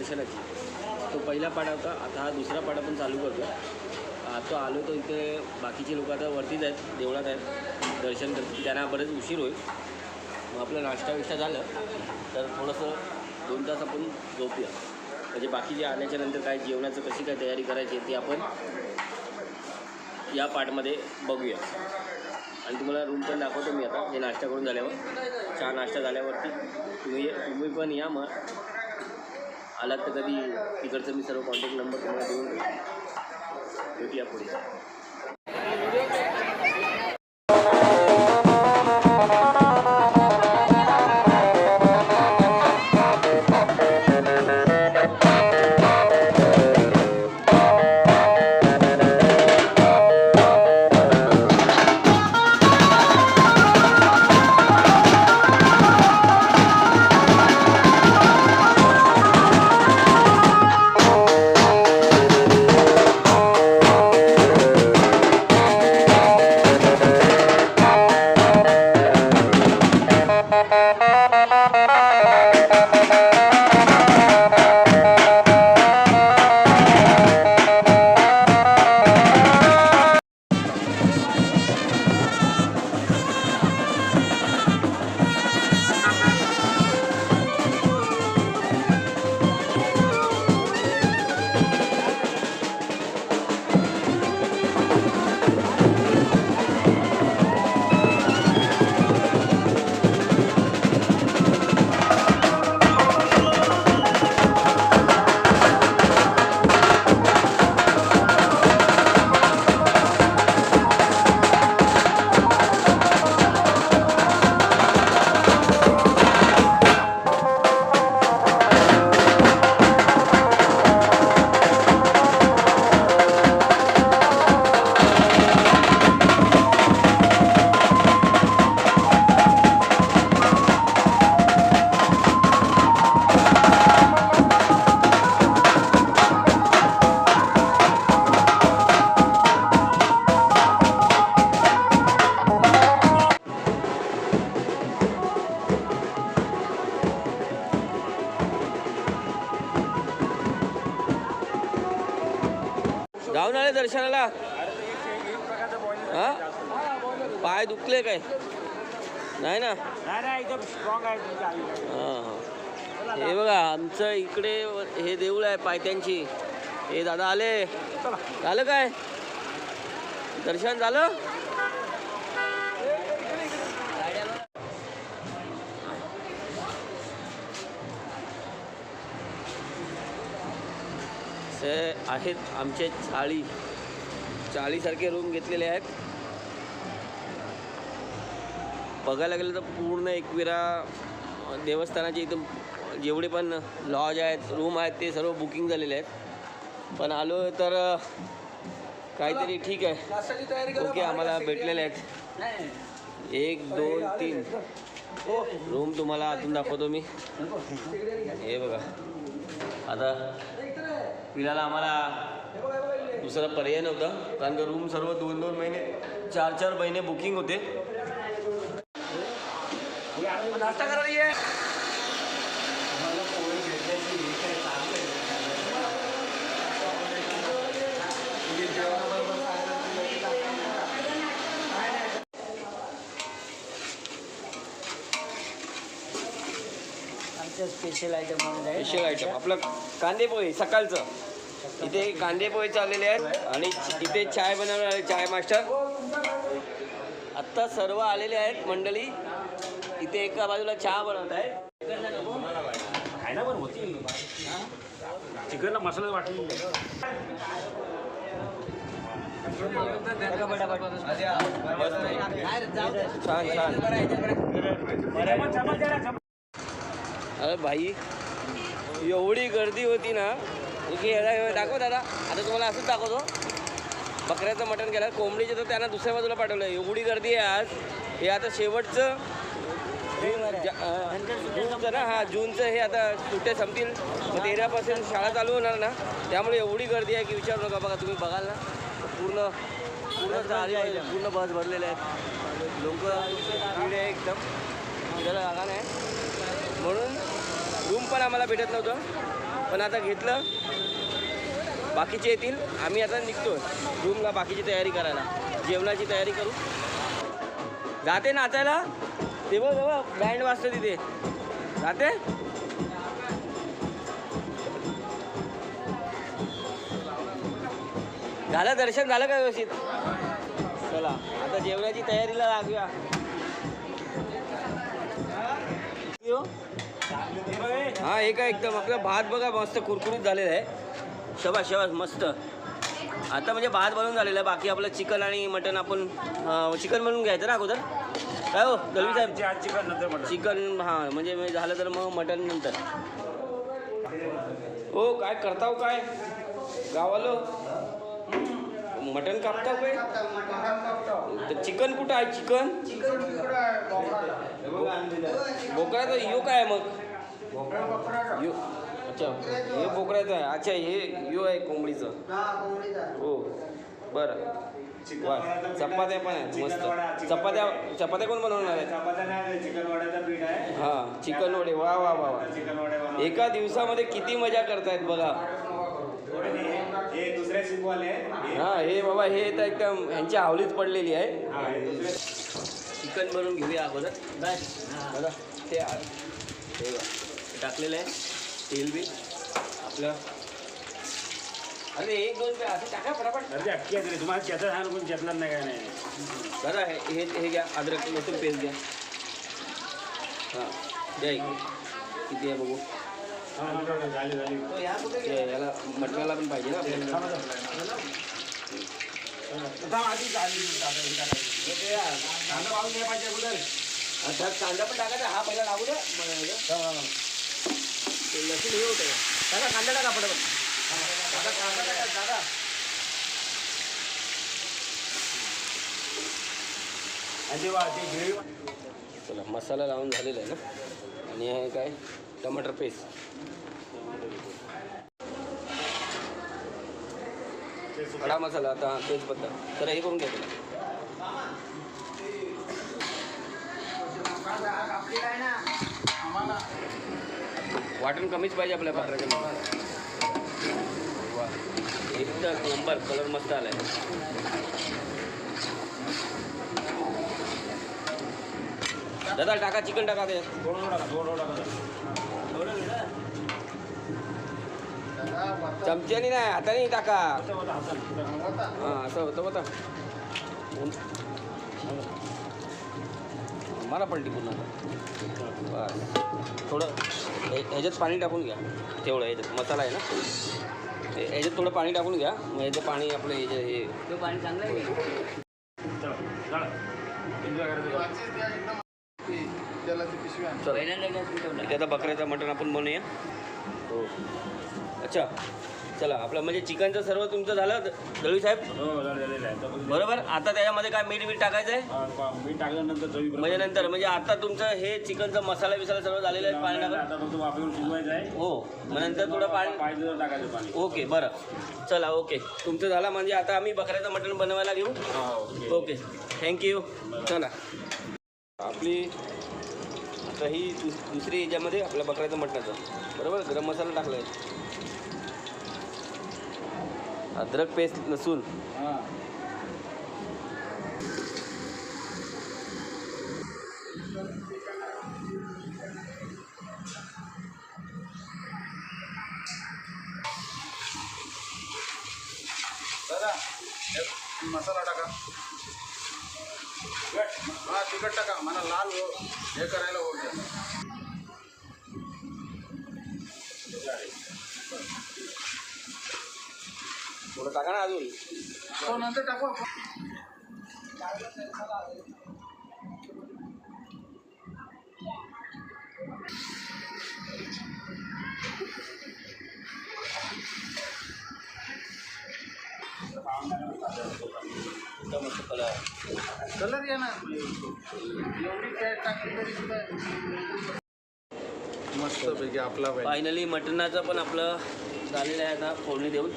दर्शनाची. तो पहिला पाडा होता, आता हा दुसरा पाडा पण चालू करतो. तो आलो तो इथे बाकीचे लोक आता वरतीच आहेत, देवळात आहेत, दर्शन करतील. त्यांना बरेच उशीर होईल. मग आपलं नाश्ता झालं तर थोडंसं 2 तास आपण झोपूया. म्हणजे बाकीचे आल्याच्या नंतर काय जेवणाचं कशी काय तयारी करायची ती आपण या पार्टमध्ये बघूया. आणि तुम्हाला रूम पण दाखवतो मी आता. हे नाश्ता करून झाल्यावर, चहा नाश्ता झाल्यावरती तुम्ही पण या. मग आलात तर कधी तिकडचं मी सर्व कॉन्टॅक्ट नंबर तुम्हाला देऊन भेटूया पुढे. जाऊन आले दर्शनाला. हां, पाय दुखले काय? नाही ना. हां, हे बघा आमचं इकडे हे देऊळ आहे पायथ्यांची. हे दादा आले. झालं काय दर्शन झालं? हे आहेत आमचे चाळीसारखे रूम घेतलेले आहेत. बघायला गेलं तर पूर्ण एकविरा देवस्थानाचे इथं जेवढे पण लॉज आहेत, रूम आहेत ते सर्व बुकिंग झालेले आहेत. पण आलो तर काहीतरी ठीक आहे. ओके, आम्हाला भेटलेले आहेत 1 2 3 रूम. तुम्हाला आतून दाखवतो मी. हे बघा, आता फिरायला आम्हाला दुसरा पर्याय नव्हता, कारण का रूम सर्व 2-2 महिने 4-4 महिने बुकिंग होते. नाश्ता करायला ये. स्पेशल आयटम आपलं कांदे पोहे सकाळचं. इथे कांदे पोहे चाललेले आहेत आणि इथे चाय बनवणार चाय मास्टर. आत्ता सर्व आलेले आहेत मंडळी. इथे एका बाजूला चहा बनवत आहे. चिकनला मसाला वाटून छान. अरे भाई, एवढी गर्दी होती ना की दाखव दादा. आता तुम्हाला असंच दाखवतो. बकऱ्याचं मटण केलं, कोंबडीचं तर त्यांना दुसऱ्या बाजूला पाठवलं. एवढी गर्दी आहे आज. हे आता शेवटचं जूनचं ना. हां, जूनचं हे आता सुट्टे संपतील. मग 13पासून शाळा चालू होणार ना, त्यामुळे एवढी गर्दी आहे की विचारू नका. बघा तुम्ही बघाल ना, पूर्ण बस भरलेले आहेत. लोक भीड आहे एकदम. फिरायला जागा नाही म्हणून रूम पण आम्हाला भेटत नव्हतं. पण आता घेतलं, बाकीचे येतील. आम्ही आता निघतो रूमला बाकीची तयारी करायला, जेवणाची तयारी करू. जाते नाचायला, ते बघ बँड वाजतं तिथे. जाते झालं, दर्शन झालं का व्यवस्थित? चला आता जेवणाची तयारीला लागूया. हा हे काय एकदम आपलं भात बघा मस्त कुरकुरीत झालेलं आहे. शबाश शबाश मस्त. आता म्हणजे भात बनवून झालेलं आहे. बाकी आपलं चिकन आणि मटन आपण चिकन बनवून घ्यायचं ना अगोदर. काय हो दलवी साहेब? चिकन नंतर चिकन हां म्हणजे झालं तर मग मटन नंतर. हो काय करताव काय गावालो? मटन कापताव काय? तर चिकन कुठं आहे? चिकन बोकड्याचं यो काय मग? यो अच्छा हे बोकड्याचं आहे. अच्छा हे यो आहे कोंबडीचं. हो बरं. वा चपात्या पण आहेत मस्त. चपात्या कोण बनवणार आहे? चिकन वड्याचा पीठ आहे. हां चिकन वडे. वा वा वा वा. एका दिवसामध्ये किती मजा करतायत बघा. हे दुसरे शिकवाले. हां हे बाबा हे तर एकदम ह्यांची आवलीच पडलेली आहे. चिकन बनवून घेऊया अगोदर. बघा ते टाकलेलं आहे तेल बी आपलं. अरे एक दोन पे असं टाका फटाफट. अरे अख्खी आहे रे तुम्हाला त्याचा सांग कोण चेतणार नाही काय नाही. दादा हे घ्या अद्रक लसूण पेस्ट घ्या. हां द्या इकडे किती आहे बघू. झाली झाली. ते याला मटणाला पण पाहिजे ना आपल्याला. कांदा पाहून घ्या पाहिजे अगोदर. अच्छा कांदा पण टाकायचा. हा पहिला लागू द्या. लसूण हे होतं दादा. कांदा टाका पटापट. दादा कांदा टाका दादा. चला मसाला लावून झालेला आहे ना. आणि हे काय टमाटर पेस्ट. खडा मसाला आता तेजपत्ता. तर हे करून घ्या तुला. वाटण कमीच पाहिजे आपल्या पात्राच्या. वा एकदम नंबर. कलर मस्त आलाय. दादा टाका चिकन टाका ते. चमच्यानी नाही हाताने टाका. हां असं होतं बघा. मला पलटी पूर्ण. बस थोडं ह्याच्यात पाणी टाकून घ्या. तेवढं ह्याच्यात मसाला आहे ना ह्याच्यात थोडं पाणी टाकून घ्या. मग ह्याचं पाणी आपलं हे पाणी चांगलं आहे. इथे आता बकऱ्याचं मटण आपण बनवूया. हो अच्छा चला आपलं म्हणजे चिकनचं सर्व तुमचं झालं दळवी साहेब? हो झालेलं आहे. बरोबर. आता त्याच्यामध्ये काय मीठ टाकायचं आहे? मीठ टाकल्यानंतर म्हणजे नंतर म्हणजे आता तुमचं हे चिकनचा मसाला बिसाला सर्व झालेलं आहे. पाणी टाका. आता फक्त वाफेवर शिजवायचं आहे. हो मग नंतर थोडं पाणी पाहिजे टाकायचं पाणी. ओके बरं चला ओके तुमचं झालं. म्हणजे आता आम्ही बकऱ्याचं मटण बनवायला घेऊ. Okay thank you. चला आपली आता ही दुसरी याच्यामध्ये आपल्या बकऱ्याचं मटणाचं बरोबर. गरम मसाला टाकला आहे. अद्रक पेस्ट लसूण. दादा मसाला टाका. हा तिखट टाका. मला लाल हे करायला होत द्या. थोडं टाका ना अजून. तो नंतर टाकू. कलर येणार एवढी कॅट टाकली तरी सुद्धा मस्तपैकी आपला फायनली मटणाचं पण आपलं झालेलं आहे. आता फोडणी देऊन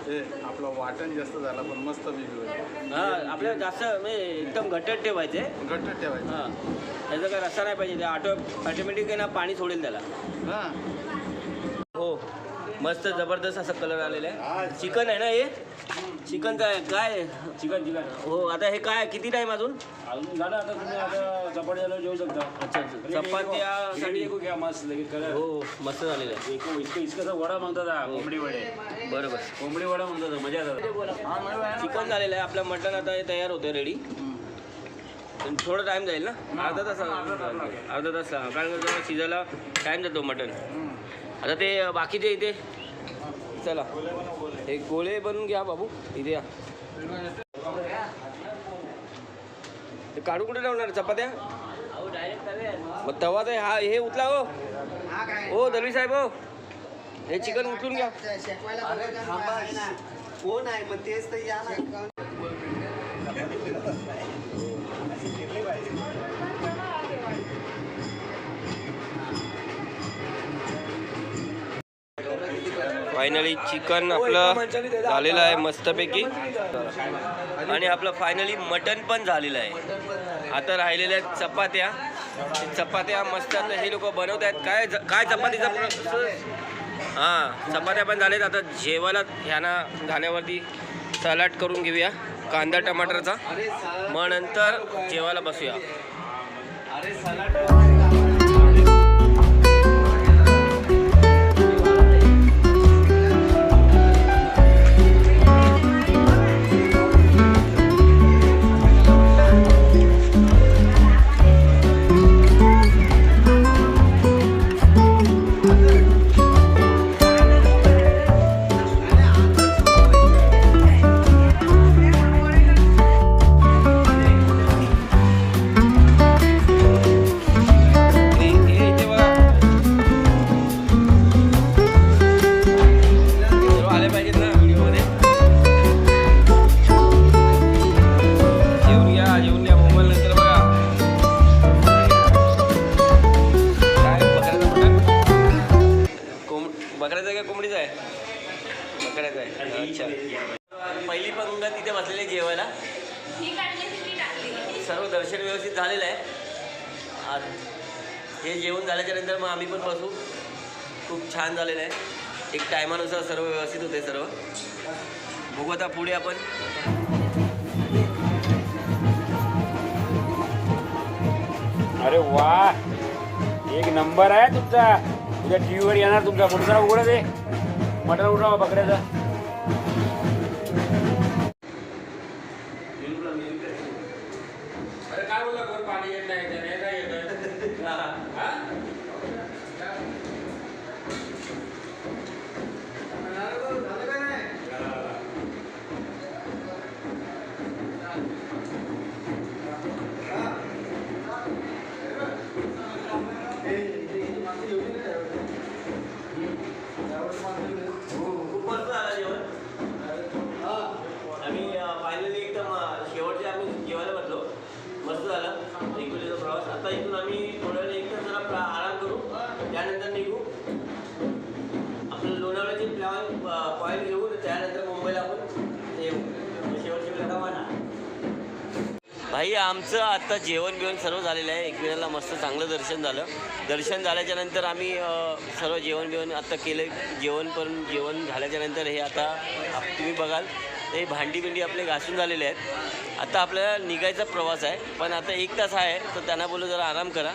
ते आपलं वाटण जास्त झालं पण मस्त वेगळं. हां आपल्याला जास्त म्हणजे एकदम घट्ट ठेवायचे. घट्ट ठेवायचं. हां त्याचा काय रस्सा नाही पाहिजे. ते ऑटोमॅटिक आहे ना पाणी सोडेल त्याला. हां हो मस्त जबरदस्त असा कलर आलेला आहे. चिकन आहे ना हे? चिकनचं आहे काय? चिकन हो आता हे काय किती टाईम अजून? अजून झालं आता तुम्ही आता चपाती झाल्यावर जेवू शकता. अच्छा अच्छा चपात्यासाठी एको घ्या मस्त लगेच कलर. हो मस्त झालेलं आहे. इतकं वडा म्हणतात हा, कोंबडी वडे. बरोबर कोंबडी वडा म्हणतात, मजा येतात. चिकन झालेलं आहे आपलं. मटण आता हे तयार होतं रेडी. थोडं टाईम जाईल ना? अर्धा तास कारण जरा शिजायला टाईम जातो मटण. आता ते बाकीचे इथे चला हे गोळे बनवून घ्या बाबू इथे या. ते काढू कुठे ठेवणार चपात्या? मग तवा तर हा हे उचला हो. हो दलवी साहेब हो हे चिकन उचलून घ्या. कोण आहे मग तेच तर या ना. फायनली चिकन आपलं झालेलं आहे मस्तपैकी आणि आपलं फायनली मटन पण झालेलं आहे. आता राहिलेल्या आहेत चपात्या. चपात्या मस्त आता हे लोक बनवत आहेत. काय चपातीचा हां चपात्या पण झाल्यात. आता जेवायला ह्याना खाण्यावरती सलाड करून घेऊया कांदा टमाटरचा, मग नंतर जेवायला बसूया. पहिली पंगत तिथे बसलेले जेवायला. सर्व दर्शन व्यवस्थित झालेलं आहे. आज हे जेवण झाल्याच्या नंतर मग आम्ही पण बसू. खूप छान झालेलं आहे. एक टायमानुसार सर्व व्यवस्थित होते सर्व. बघू आता पुढे आपण. अरे वा एक नंबर आहे तुमचा. तुझ्या टी व्हीवर येणार तुमचा पुढचा उघडा दे मटण उडवा बकऱ्याचा. अरे काय बोलला घर पाणी येत नाही खूप मस्त झालं जेवण. आम्ही फायनली एकदम शेवटचे आम्ही जेवायला बसलो. मस्त झालं एकविरेचा प्रवास. आता इथून आम्ही थोड्या वेळ एक तास जरा आराम करू, त्यानंतर निघू. आपलं लोणावळ्याचे पॉईंट घेऊ, त्यानंतर मुंबईला आपण येऊ. शेवटच्या रवाना. भाई आमचं आता जेवण बिवण सर्व झालेलं आहे. एकविरेला मस्त चांगलं दर्शन झालं. दर्शन झाल्याच्या नंतर आम्ही सर्व जेवण बिवण आत्ता केलं. जेवण झाल्याच्या नंतर हे आता तुम्ही बघाल हे भांडी बिंडी आपले घासून झालेले आहेत. आता आपल्याला निघायचा प्रवास आहे, पण आता 1 तास आहे तर त्यांना बोलू जरा आराम करा.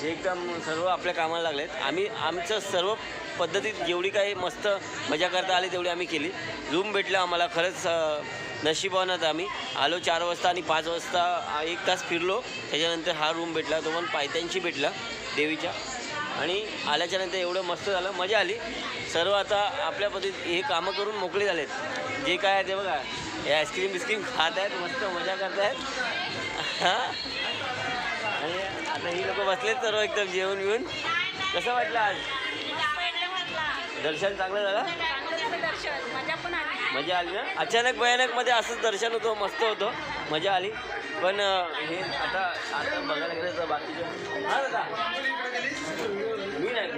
एकदम सर्व आपल्या कामाला लागले आहेत. आम्ही आमचं सर्व पद्धतीत जेवढी काही मस्त मजा करता आली तेवढी आम्ही केली. रूम भेटलं आम्हाला. खरंच नशिबानं आम्ही आलो 4 वाजता आणि 5 वाजता 1 तास फिरलो. त्याच्यानंतर हा रूम भेटला, तो पण पायथ्यांशी भेटला देवीच्या. आणि आल्याच्यानंतर एवढं मस्त झालं, मजा आली. सर्व आता आपल्या पद्धतीत हे कामं करून मोकळे झालेत. जे काय आहे ते बघा हे आईस्क्रीम बिस्क्रीम खात आहेत, मस्त मजा करत आहेत. हां आणि आता ही लोक बसलेत सर्व एकदम जेवण बिवून. कसं वाटलं आज दर्शन? चांगलं झालं, मजा आली ना. अचानक भयानकमध्ये असंच दर्शन होतं, मस्त होतं, मजा आली. पण हे आता बघायला गेलं तर बाकीचे हां दादा मी नाही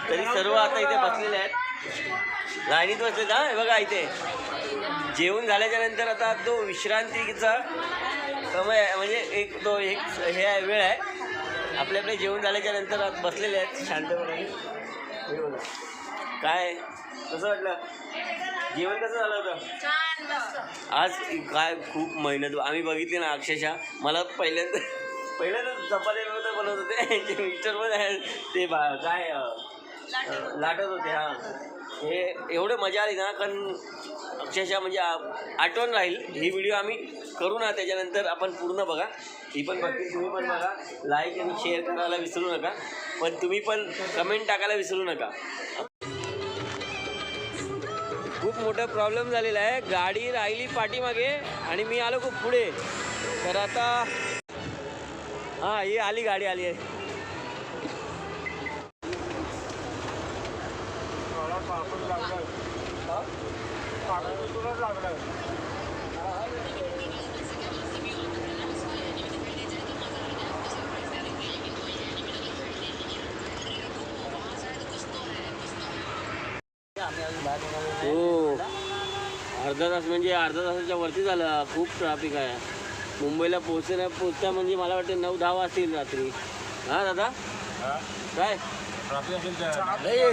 तरी सर्व आता इथे बसलेले आहेत, लाईनीत बसलेत. हां हे बघा इथे जेवण झाल्याच्या नंतर आता तो विश्रांतीचा समय म्हणजे एक हे वेळ आहे. आपले आपले जेवण झाल्याच्या नंतर आज बसलेले आहेत शांतपणे. हे बघा काय कसं वाटलं जेवण कसं झालं होतं आज. काय खूप मेहनत आम्ही बघितली ना अक्षरशः. मला पहिल्यांदा चपाती बनवत होते मिस्टर पण ते काय लाटत होते. हां हे एवढं मजा आली ना कारण अक्षरशः म्हणजे आठवण राहील. ही व्हिडिओ आम्ही करू ना त्याच्यानंतर आपण पूर्ण बघा. ही पण बघतील तुम्ही पण बघा. लाईक आणि शेअर करायला विसरू नका. पण तुम्ही पण कमेंट टाकायला विसरू नका. खूप मोठा प्रॉब्लेम झालेला आहे. गाडी राहिली पाठीमागे आणि मी आलो खूप पुढे. तर आता हां ही आली गाडी आली आहे. हो अर्धा तास म्हणजे अर्धा तासाच्या वरती झालं. खूप ट्रॅफिक आहे. मुंबईला पोचता म्हणजे मला वाटतं 9-10 वाजतील रात्री. हां दादा काय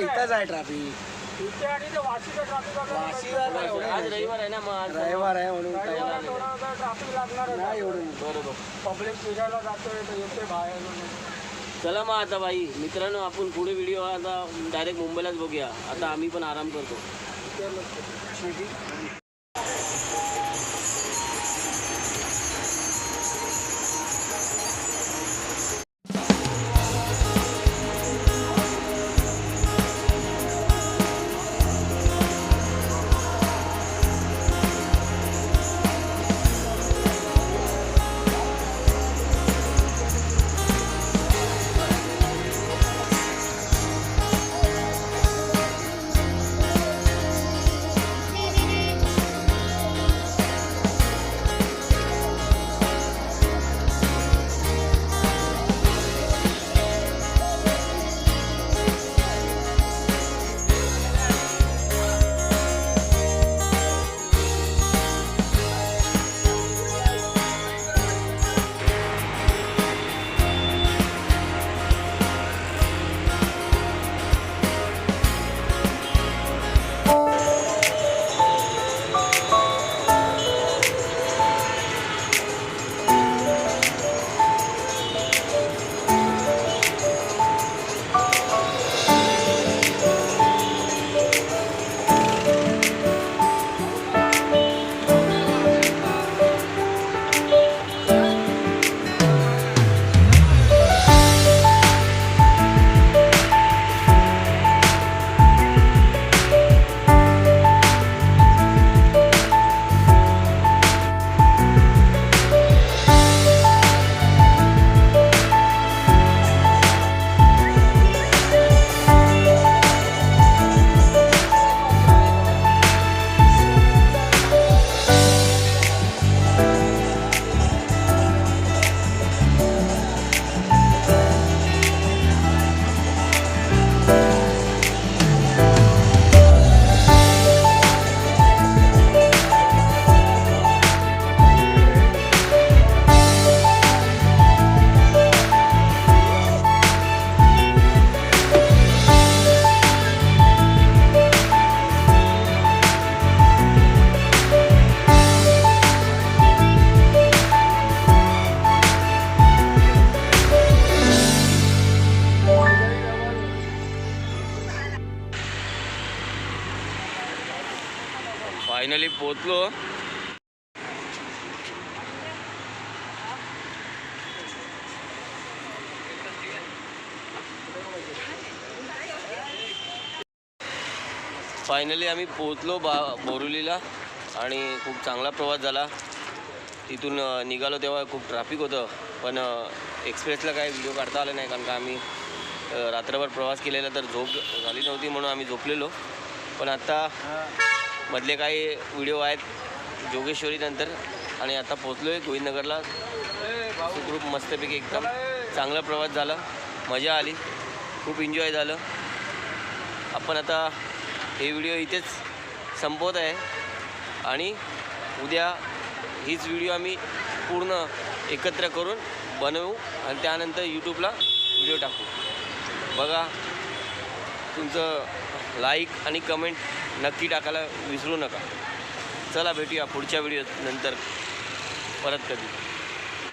इथंच आहे ट्रॅफिक. आज रविवार आहे ना मग रविवार आहे म्हणून नाही एवढं बरोबर. पब्लिक फिरायला जातोय येते बाहेर. चला मग आता बाई मित्रांनो आपण पुढे व्हिडिओ आता डायरेक्ट मुंबईलाच बघूया. आता आम्ही पण आराम करतो. फायनली पोचलो. फायनली आम्ही पोचलो बोरिवलीला आणि खूप चांगला प्रवास झाला. तिथून निघालो तेव्हा खूप ट्रॅफिक होतं पण एक्सप्रेसला काही व्हिडिओ काढता आले नाही कारण का आम्ही रात्रभर प्रवास केलेला तर झोप झाली नव्हती म्हणून आम्ही झोपलेलो. पण आत्ता मधले काही व्हिडिओ आहेत जोगेश्वरीनंतर आणि आता पोचलो आहे गोविंदनगरला. सुखरूप मस्तपैकी एकदम चांगला प्रवास झाला. मजा आली. खूप एन्जॉय झालं. आपण आता हे व्हिडिओ इथेच संपवत आहे आणि उद्या हीच व्हिडिओ आम्ही पूर्ण एकत्र करून बनवू आणि त्यानंतर यूट्यूबला व्हिडिओ टाकू. बघा, तुमचं लाईक आणि कमेंट नक्की टाकायला विसरू नका. चला भेटूया पुढच्या व्हिडिओत नंतर परत कधी.